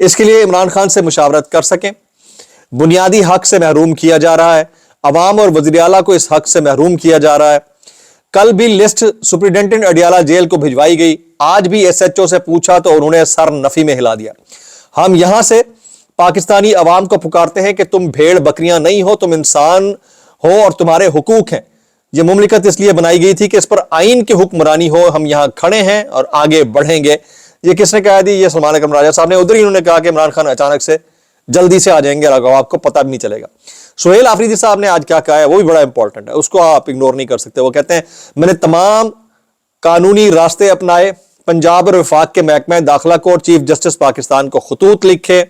اس کے لیے عمران خان سے مشاورت کر سکیں. بنیادی حق سے محروم کیا جا رہا ہے, عوام اور وزیر اعلیٰ کو اس حق سے محروم کیا جا رہا ہے. کل بھی لسٹ سپرنٹینڈنٹ اڈیالہ جیل کو بھجوائی گئی, آج بھی ایس ایچ او سے پوچھا تو انہوں نے سر نفی میں ہلا دیا. ہم یہاں سے پاکستانی عوام کو پکارتے ہیں کہ تم بھیڑ بکریاں نہیں ہو, تم انسان ہو اور تمہارے حقوق ہیں. یہ مملکت اس لیے بنائی گئی تھی کہ اس پر آئین کی حکمرانی ہو. ہم یہاں کھڑے ہیں اور آگے بڑھیں گے. یہ کس نے کہا دی؟ یہ سلمان اکرم راجہ صاحب نے. ادھر ہی انہوں نے کہا کہ عمران خان اچانک سے جلدی سے آ جائیں گے, آپ کو پتہ بھی نہیں چلے گا. سہیل آفریدی صاحب نے آج کیا کہا ہے وہ بھی بڑا امپورٹنٹ ہے, اس کو آپ اگنور نہیں کر سکتے. وہ کہتے ہیں میں نے تمام قانونی راستے اپنائے, پنجاب اور وفاق کے محکمہ داخلہ کو اور چیف جسٹس پاکستان کو خطوط لکھے.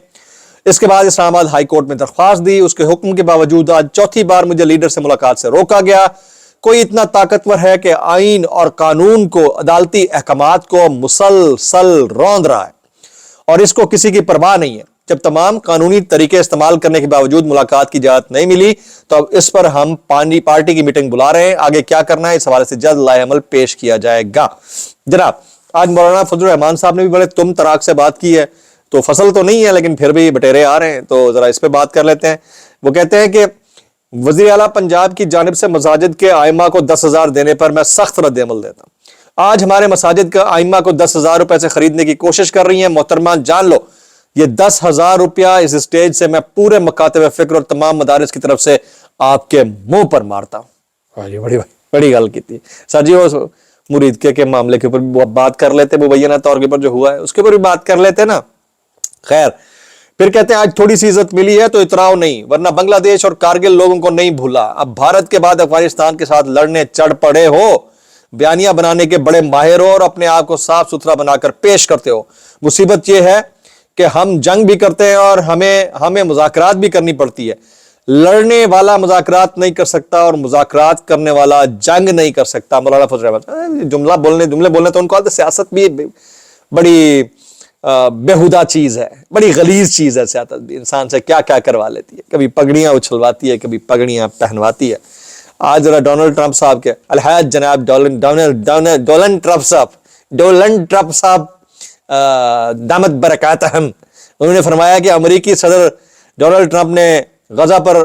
اس کے بعد اسلام آباد ہائی کورٹ میں درخواست دی. اس کے حکم کے باوجود آج چوتھی بار مجھے لیڈر سے ملاقات سے روکا گیا. کوئی اتنا طاقتور ہے کہ آئین اور قانون کو, عدالتی احکامات کو مسلسل روند رہا ہے اور اس کو کسی کی پرواہ نہیں ہے. جب تمام قانونی طریقے استعمال کرنے کے باوجود ملاقات کی اجازت نہیں ملی تو اب اس پر ہم پارٹی کی میٹنگ بلا رہے ہیں. آگے کیا کرنا ہے اس حوالے سے جلد لائحہ عمل پیش کیا جائے گا. جناب آج مولانا فضل الرحمان صاحب نے بھی بڑے تم تراک سے بات کی ہے, تو فصل تو نہیں ہے لیکن پھر بھی بٹیرے آ رہے ہیں, تو ذرا اس پہ بات کر لیتے ہیں. وہ کہتے ہیں کہ وزیر اعلیٰ پنجاب کی جانب سے مساجد کے ائمہ کو 10,000 دینے پر میں سخت رد عمل دیتا ہوں. آج ہمارے مساجد کے ائمہ کو 10,000 روپے سے خریدنے کی کوشش کر رہی ہیں. محترمہ جان لو یہ 10,000 روپیہ اس اسٹیج سے میں پورے مکاتب فکر اور تمام مدارس کی طرف سے آپ کے منہ پر مارتا ہوں. بڑی گل کی تھی سر جی. وہ مرید کے معاملے کے اوپر بات کر لیتے, مبینہ طور کے اوپر جو ہوا ہے اس کے اوپر بھی بات کر لیتے نا. خیر پھر کہتے ہیں آج تھوڑی سی عزت ملی ہے تو اتراؤ نہیں, ورنہ بنگلہ دیش اور کارگل لوگوں کو نہیں بھولا. اب بھارت کے بعد افغانستان کے ساتھ لڑنے چڑھ پڑے ہو, بیانیہ بنانے کے بڑے ماہر ہو اور اپنے آپ کو صاف ستھرا بنا کر پیش کرتے ہو. مصیبت یہ ہے کہ ہم جنگ بھی کرتے ہیں اور ہمیں مذاکرات بھی کرنی پڑتی ہے. لڑنے والا مذاکرات نہیں کر سکتا اور مذاکرات کرنے والا جنگ نہیں کر سکتا. مولانا فضل الرحمان جملے بولنے تو ان کو سیاست بھی بڑی بےہودہ چیز ہے, بڑی غلیظ چیز ہے. سیاست بھی انسان سے کیا کیا کروا لیتی ہے, کبھی پگڑیاں اچھلواتی ہے, کبھی پگڑیاں پہنواتی ہے. آج ذرا ڈونلڈ ٹرمپ صاحب کے الحاج جناب ڈونلڈ ٹرمپ صاحب دامت برکاتہم, انہوں نے فرمایا کہ امریکی صدر ڈونلڈ ٹرمپ نے غزہ پر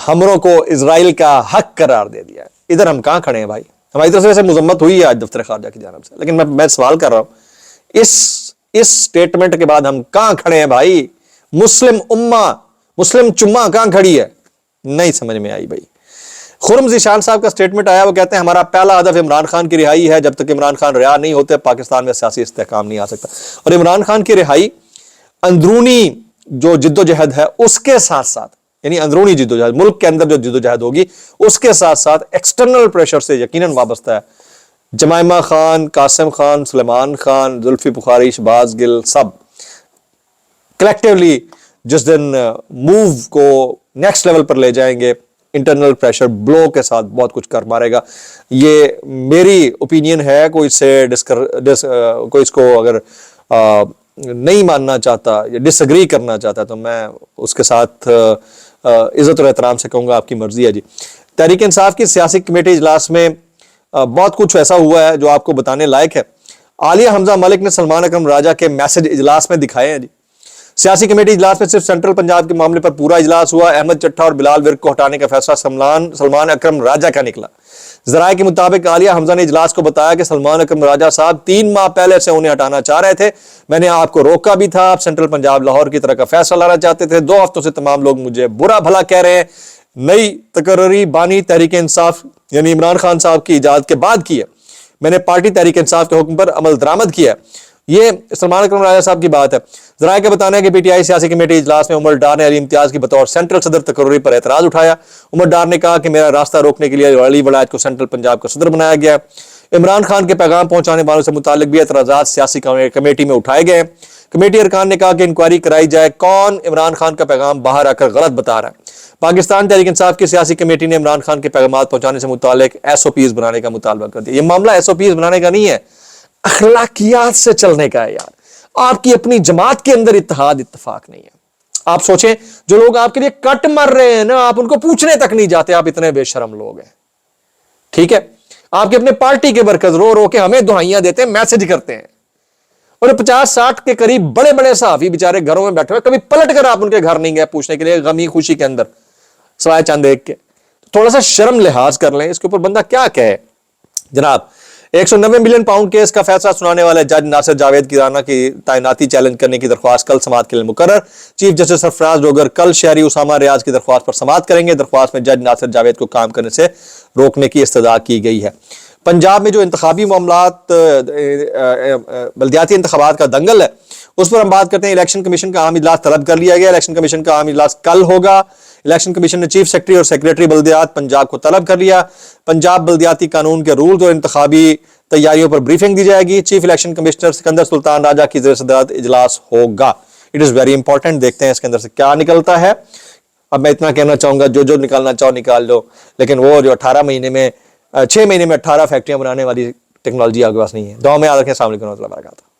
حملوں کو اسرائیل کا حق قرار دے دیا. ادھر ہم کہاں کھڑے ہیں بھائی؟ ہماری طرف سے ویسے مذمت ہوئی ہے آج دفتر خارجہ کی جانب سے, لیکن میں سوال کر رہا ہوں اس سٹیٹمنٹ کے بعد ہم کہاں کھڑے ہیں بھائی؟ مسلم چمہ کہاں کھڑی ہے؟ نہیں سمجھ میں آئی بھائی. خرم ذیشان صاحب کا سٹیٹمنٹ آیا, وہ کہتے ہیں ہمارا پہلا ہدف عمران خان کی رہائی ہے. جب تک عمران خان رہا نہیں ہوتے پاکستان میں سیاسی استحکام نہیں آ سکتا. اور عمران خان کی رہائی اندرونی جو جد و جہد ہے اس کے ساتھ ساتھ, یعنی اندرونی جد و جہد ملک کے اندر جو جد و جہد ہوگی اس کے ساتھ ساتھ ایکسٹرنل پریشر سے یقیناً وابستہ ہے. جمائمہ خان, قاسم خان, سلیمان خان, زلفی بخاری, شہباز گل سب کلیکٹیولی جس دن موو کو نیکسٹ لیول پر لے جائیں گے, انٹرنل پریشر بلو کے ساتھ بہت کچھ کر مارے گا. یہ میری اوپینین ہے, کوئی اس کو اگر نہیں ماننا چاہتا یا ڈس ایگری کرنا چاہتا تو میں اس کے ساتھ عزت اور احترام سے کہوں گا آپ کی مرضی ہے جی. تحریک انصاف کی سیاسی کمیٹی اجلاس میں بہت کچھ ایسا ہوا ہے جو آپ کو بتانے لائق ہے. عالیہ حمزہ ملک نے سلمان اکرم راجہ کے میسج اجلاس میں دکھائے ہیں جی. سیاسی کمیٹی اجلاس میں صرف سینٹرل پنجاب کے معاملے پر پورا اجلاس ہوا. احمد چٹھا اور بلال ورک کو ہٹانے کا فیصلہ سلمان اکرم راجہ کا نکلا. ذرائع کے مطابق عالیہ حمزہ نے اجلاس کو بتایا کہ سلمان اکرم راجہ صاحب 3 ماہ پہلے سے انہیں ہٹانا چاہ رہے تھے. میں نے آپ کو روکا بھی تھا. آپ سینٹرل پنجاب لاہور کی طرح کا فیصلہ لانا چاہتے تھے. 2 ہفتوں سے تمام لوگ مجھے برا بھلا کہہ رہے ہیں. نئی تقرری بانی تحریک انصاف یعنی عمران خان صاحب کی ایجاد کے بعد کی ہے. میں نے پارٹی تحریک انصاف کے حکم پر عمل درآمد کیا. یہ سلمان اکرم راجہ صاحب کی بات ہے. ذرائع کا بتانا ہے کہ پی ٹی آئی سیاسی کمیٹی اجلاس میں عمر ڈار نے علی امتیاز کی بطور سینٹرل صدر تقرری پر اعتراض اٹھایا. عمر ڈار نے کہا کہ میرا راستہ روکنے کے لیے علی ولایت کو سینٹرل پنجاب کا صدر بنایا گیا. عمران خان کے پیغام پہنچانے والوں سے متعلق بھی اعتراضات سیاسی کمیٹی میں اٹھائے گئے. کمیٹی ارکان نے کہا کہ انکوائری کرائی جائے کون عمران خان کا پیغام باہر آ کر غلط بتا رہا ہے. پاکستان تحریک انصاف کی سیاسی کمیٹی نے عمران خان کے پیغامات پہنچانے سے متعلق ایس او پیز بنانے کا مطالبہ کر دیا. یہ معاملہ ایس او پیز بنانے کا نہیں ہے, اخلاقیات سے چلنے کا ہے. یار آپ کی اپنی جماعت کے اندر اتحاد اتفاق نہیں ہے. آپ سوچیں جو لوگ آپ کے لیے کٹ مر رہے ہیں نا, آپ ان کو پوچھنے تک نہیں جاتے. آپ اتنے بے شرم لوگ ہیں. ٹھیک ہے, آپ کے اپنے پارٹی کے مرکز رو رو کے ہمیں دعائیاں دیتے ہیں, میسج کرتے ہیں. اور 50-60 کے قریب بڑے بڑے صحافی بیچارے گھروں میں بیٹھے ہوئے, کبھی پلٹ کر آپ ان کے گھر نہیں گئے پوچھنے کے لیے غمی خوشی کے اندر, سوائے چند ایک کے. تھوڑا سا شرم لحاظ کر لیں, اس کے اوپر بندہ کیا کہے. جناب 190 ملین پاؤنڈ کیس کا فیصلہ سنانے والے جج ناصر جاوید کی رانا کی تعیناتی چیلنج کرنے کی درخواست کل سماعت کے لیے مقرر. چیف جسٹس سرفراز ڈوگر کل شہری اسامہ ریاض کی درخواست پر سماعت کریں گے. درخواست میں جج ناصر جاوید کو کام کرنے سے روکنے کی استدعا کی گئی ہے. پنجاب میں جو انتخابی معاملات بلدیاتی انتخابات کا دنگل ہے اس پر ہم بات کرتے ہیں. الیکشن کمیشن کا عام اجلاس طلب کر لیا گیا. الیکشن کمیشن کا عام اجلاس کل ہوگا. الیکشن کمیشن نے چیف سیکرٹری اور سیکرٹری بلدیات پنجاب کو طلب کر لیا. پنجاب بلدیاتی قانون کے رولز اور انتخابی تیاریوں پر بریفنگ دی جائے گی. چیف الیکشن کمشنر سکندر سلطان راجہ کی زیر صدارت اجلاس ہوگا. اٹ از ویری امپورٹنٹ, دیکھتے ہیں اس کے اندر سے کیا نکلتا ہے. اب میں اتنا کہنا چاہوں گا, جو نکالنا چاہو نکال لو, لیکن وہ جو 6 مہینے میں 18 فیکٹریاں بنانے والی ٹیکنالوجی آپ کے پاس نہیں ہے. دعا میں یاد رکھیں. السلام علیکم و رحمۃ اللہ وبرکاتہ.